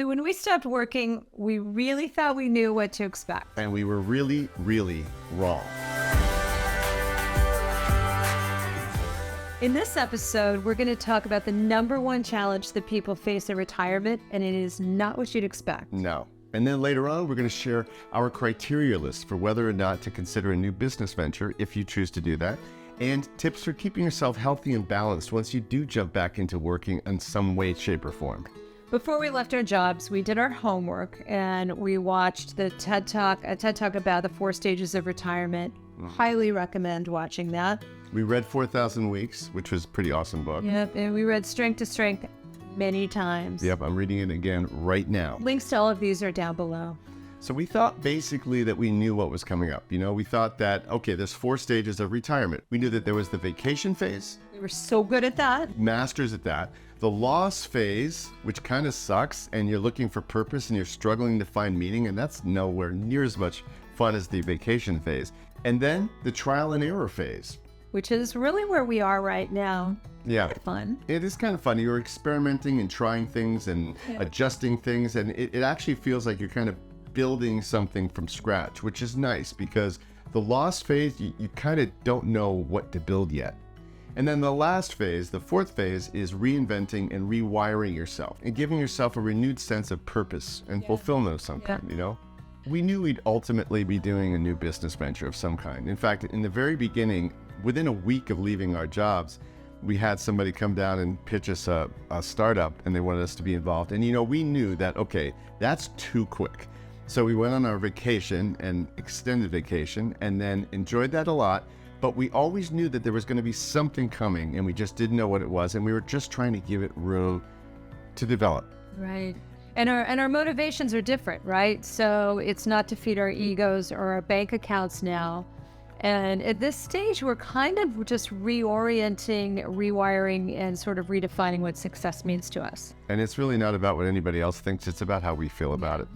So when we stopped working, we really thought we knew what to expect. And we were really, really wrong. In this episode, we're going to talk about the #1 challenge that people face in retirement, and it is not what you'd expect. No. And then later on, we're going to share our criteria list for whether or not to consider a new business venture if you choose to do that, and tips for keeping yourself healthy and balanced once you do jump back into working in some way, shape, or form. Before we left our jobs, we did our homework and we watched the TED Talk about the 4 stages of retirement. Highly recommend watching that. We read 4,000 Weeks, which was a pretty awesome book. Yep, and we read Strength to Strength many times. Yep, I'm reading it again right now. Links to all of these are down below. So we thought basically that we knew what was coming up. We thought that, okay, there's 4 stages of retirement. We knew that there was the vacation phase. We were so good at that. Masters at that. The loss phase, which kind of sucks, and you're looking for purpose and you're struggling to find meaning, and that's nowhere near as much fun as the vacation phase. And then the trial and error phase. Which is really where we are right now. Yeah. Fun. It is kind of fun. You're experimenting and trying things and adjusting things, and it actually feels like you're kind of building something from scratch, which is nice because the lost phase, you kind of don't know what to build yet. And then the last phase, the 4th phase, is reinventing and rewiring yourself and giving yourself a renewed sense of purpose and fulfillment of some kind, We knew we'd ultimately be doing a new business venture of some kind. In fact, in the very beginning, within a week of leaving our jobs, we had somebody come down and pitch us a startup, and they wanted us to be involved. And we knew that, okay, that's too quick. So we went on our vacation, and extended vacation, and then enjoyed that a lot. But we always knew that there was going to be something coming, and we just didn't know what it was. And we were just trying to give it room to develop. Right. And our motivations are different, right? So it's not to feed our egos or our bank accounts now. And at this stage, we're kind of just reorienting, rewiring, and sort of redefining what success means to us. And it's really not about what anybody else thinks. It's about how we feel about it.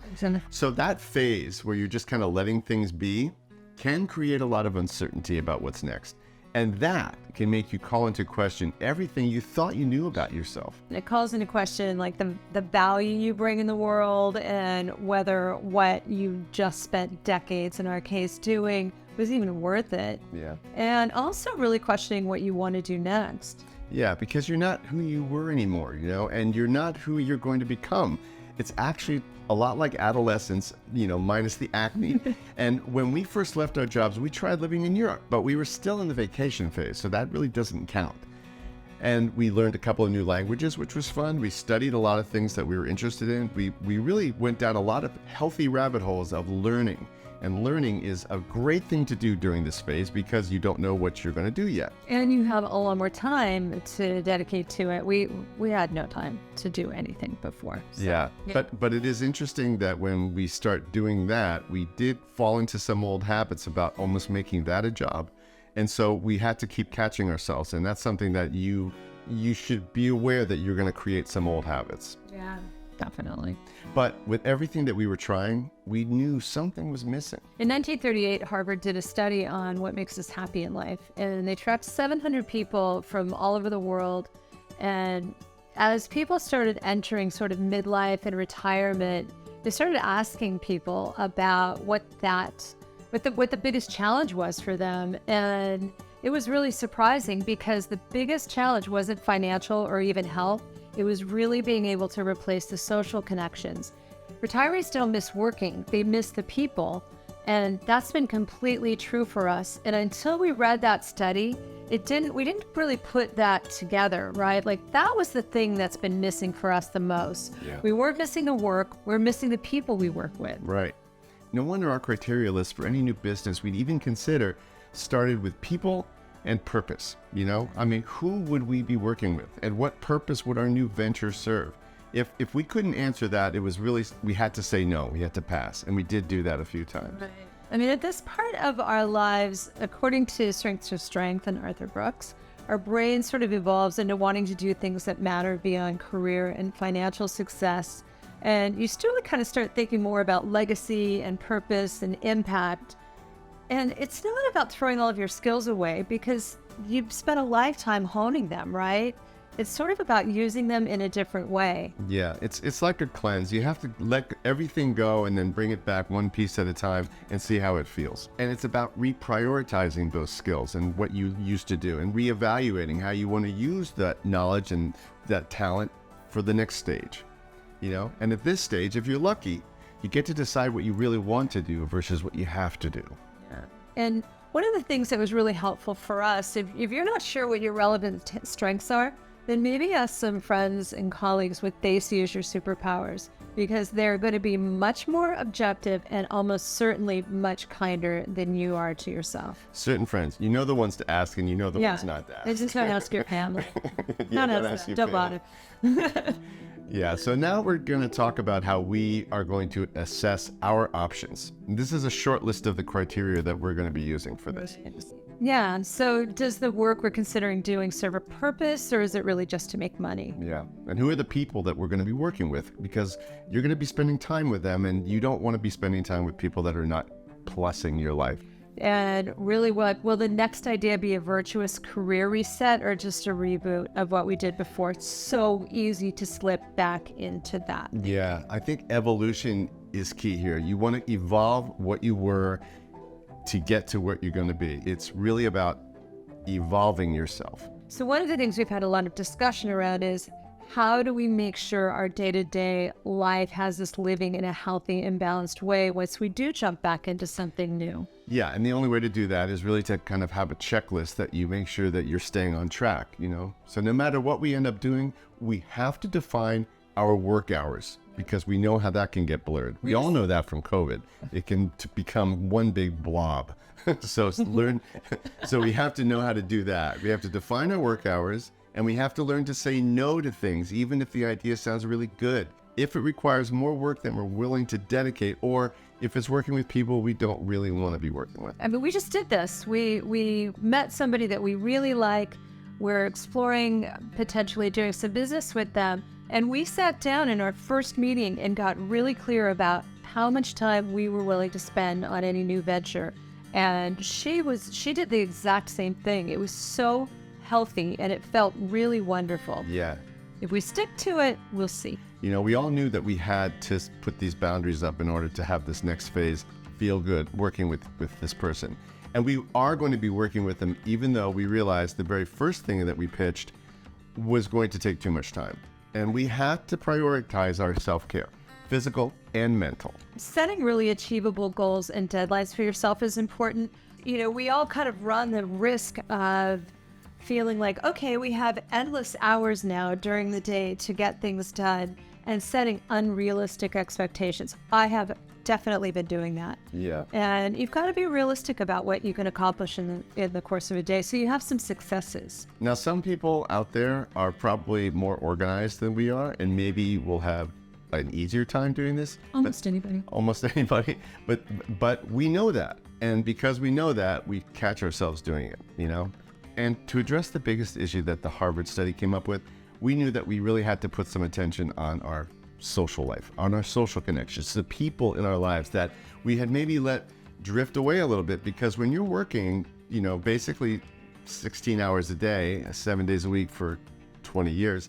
So that phase where you're just kind of letting things be can create a lot of uncertainty about what's next. And that can make you call into question everything you thought you knew about yourself. It calls into question like the value you bring in the world, and whether what you just spent decades, in our case, doing was even worth it. Yeah. And also really questioning what you want to do next. Yeah, because you're not who you were anymore, and you're not who you're going to become. It's actually a lot like adolescence, minus the acne. And when we first left our jobs, we tried living in Europe, but we were still in the vacation phase, so that really doesn't count. And we learned a couple of new languages, which was fun. We studied a lot of things that we were interested in. We really went down a lot of healthy rabbit holes of learning. And learning is a great thing to do during this phase because you don't know what you're going to do yet. And you have a lot more time to dedicate to it. We had no time to do anything before. So, yeah. But it is interesting that when we start doing that, we did fall into some old habits about almost making that a job. And so we had to keep catching ourselves. And that's something that you should be aware that you're going to create some old habits. Yeah. Definitely. But with everything that we were trying, we knew something was missing. In 1938, Harvard did a study on what makes us happy in life, and they tracked 700 people from all over the world. And as people started entering sort of midlife and retirement, they started asking people about what the biggest challenge was for them. And it was really surprising because the biggest challenge wasn't financial or even health. It was really being able to replace the social connections. Retirees don't miss working, they miss the people. And that's been completely true for us. And until we read that study, we didn't really put that together, right? Like that was the thing that's been missing for us the most. Yeah. We weren't missing the work, we're missing the people we work with. Right. No wonder our criteria list for any new business we'd even consider started with people and purpose. Who would we be working with, and what purpose would our new venture serve? If we couldn't answer that, it was really, we had to say no, we had to pass, and we did do that a few times. Right. At this part of our lives, according to Strength to Strength and Arthur Brooks, our brain sort of evolves into wanting to do things that matter beyond career and financial success. And you still kind of start thinking more about legacy and purpose and impact. And it's not about throwing all of your skills away because you've spent a lifetime honing them, right? it's sort of about using them in a different way. Yeah, it's like a cleanse. You have to let everything go and then bring it back one piece at a time and see how it feels. And it's about reprioritizing those skills and what you used to do and reevaluating how you want to use that knowledge and that talent for the next stage, you know? And at this stage, if you're lucky, you get to decide what you really want to do versus what you have to do. Yeah. And one of the things that was really helpful for us, if you're not sure what your relevant strengths are, then maybe ask some friends and colleagues what they see as your superpowers, because they're going to be much more objective and almost certainly much kinder than you are to yourself. Certain friends, you know the ones to ask and you know the ones not to ask. It's just don't ask your family. Yeah, Don't ask them. Don't bother. Yeah, so now we're going to talk about how we are going to assess our options. This is a short list of the criteria that we're going to be using for this. Yeah, so does the work we're considering doing serve a purpose, or is it really just to make money? Yeah, and who are the people that we're going to be working with? Because you're going to be spending time with them, and you don't want to be spending time with people that are not plussing your life. And really, what will the next idea be? A virtuous career reset or just a reboot of what we did before? It's so easy to slip back into that. Yeah, I think evolution is key here. You want to evolve what you were to get to what you're going to be. It's really about evolving yourself. So one of the things we've had a lot of discussion around is, how do we make sure our day-to-day life has this living in a healthy and balanced way once we do jump back into something new? Yeah, and the only way to do that is really to kind of have a checklist that you make sure that you're staying on track, you know? So no matter what we end up doing, we have to define our work hours, because we know how that can get blurred. We all know that from COVID. It can become one big blob. So we have to know how to do that. We have to define our work hours, and we have to learn to say no to things, even if the idea sounds really good. If it requires more work than we're willing to dedicate, or if it's working with people we don't really want to be working with. I mean, we just did this. We met somebody that we really like. We're exploring potentially doing some business with them. And we sat down in our first meeting and got really clear about how much time we were willing to spend on any new venture. And she did the exact same thing. It was so healthy and it felt really wonderful. Yeah. If we stick to it, we'll see. You know, we all knew that we had to put these boundaries up in order to have this next phase feel good working with this person. And we are going to be working with them, even though we realized the very first thing that we pitched was going to take too much time. And we have to prioritize our self-care, physical and mental. Setting really achievable goals and deadlines for yourself is important. You know, we all kind of run the risk of feeling like, okay, we have endless hours now during the day to get things done, and setting unrealistic expectations. I have definitely been doing that. Yeah. And you've got to be realistic about what you can accomplish in the course of a day, so you have some successes. Now, some people out there are probably more organized than we are, and maybe will have an easier time doing this. Almost anybody. But we know that. And because we know that, we catch ourselves doing it, you know? And to address the biggest issue that the Harvard study came up with, we knew that we really had to put some attention on our social life, on our social connections, the people in our lives that we had maybe let drift away a little bit. Because when you're working, you know, basically 16 hours a day, 7 days a week for 20 years,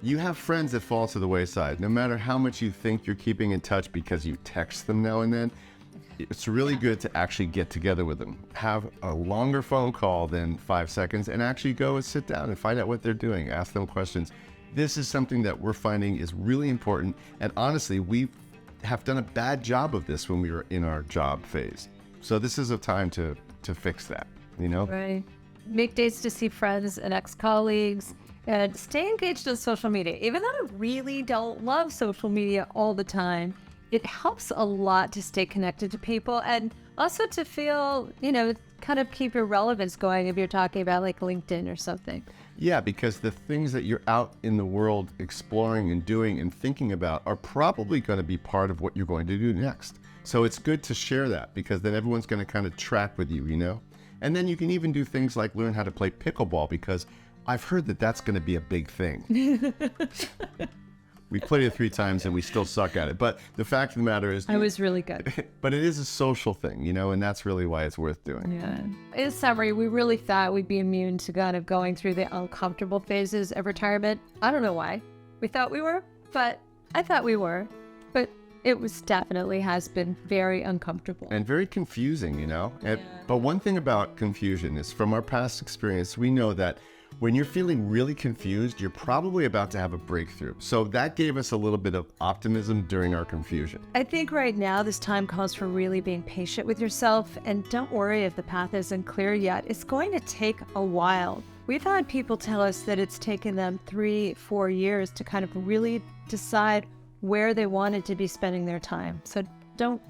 you have friends that fall to the wayside. No matter how much you think you're keeping in touch because you text them now and then, it's really good to actually get together with them. Have a longer phone call than 5 seconds and actually go and sit down and find out what they're doing. Ask them questions. This is something that we're finding is really important. And honestly, we have done a bad job of this when we were in our job phase. So this is a time to fix that, you know? Right. Make dates to see friends and ex-colleagues, and stay engaged on social media. Even though I really don't love social media all the time, it helps a lot to stay connected to people, and also to feel, you know, kind of keep your relevance going if you're talking about like LinkedIn or something. Yeah, because the things that you're out in the world exploring and doing and thinking about are probably going to be part of what you're going to do next. So it's good to share that, because then everyone's going to kind of track with you, you know? And then you can even do things like learn how to play pickleball, because I've heard that that's going to be a big thing. We played it 3 times and we still suck at it. But the fact of the matter is, I was really good. but it is a social thing, you know, and that's really why it's worth doing. Yeah. In summary, we really thought we'd be immune to kind of going through the uncomfortable phases of retirement. I don't know why we thought we were, but I thought we were. But it was definitely has been very uncomfortable. And very confusing, you know? But one thing about confusion is from our past experience, we know that when you're feeling really confused, you're probably about to have a breakthrough. So that gave us a little bit of optimism during our confusion. I think right now this time calls for really being patient with yourself, and don't worry if the path isn't clear yet. It's going to take a while. We've had people tell us that it's taken them 3-4 years to kind of really decide where they wanted to be spending their time. So don't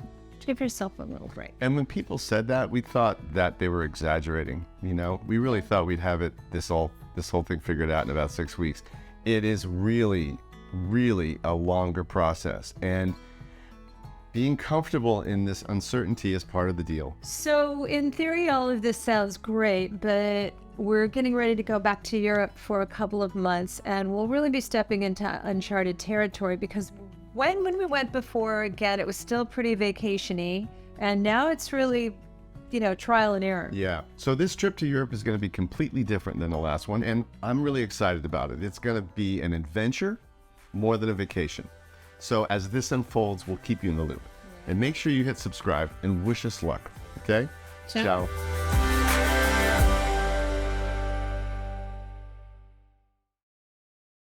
give yourself a little break. And when people said that, we thought that they were exaggerating. You know, we really thought we'd have this whole thing figured out in about 6 weeks. It is really, really a longer process. And being comfortable in this uncertainty is part of the deal. So in theory, all of this sounds great, but we're getting ready to go back to Europe for a couple of months, and we'll really be stepping into uncharted territory because when we went before, again, it was still pretty vacation-y, and now it's really, you know, trial and error. Yeah. So this trip to Europe is going to be completely different than the last one, and I'm really excited about it. It's going to be an adventure more than a vacation. So as this unfolds, we'll keep you in the loop. And make sure you hit subscribe and wish us luck. Okay? Ciao. Ciao.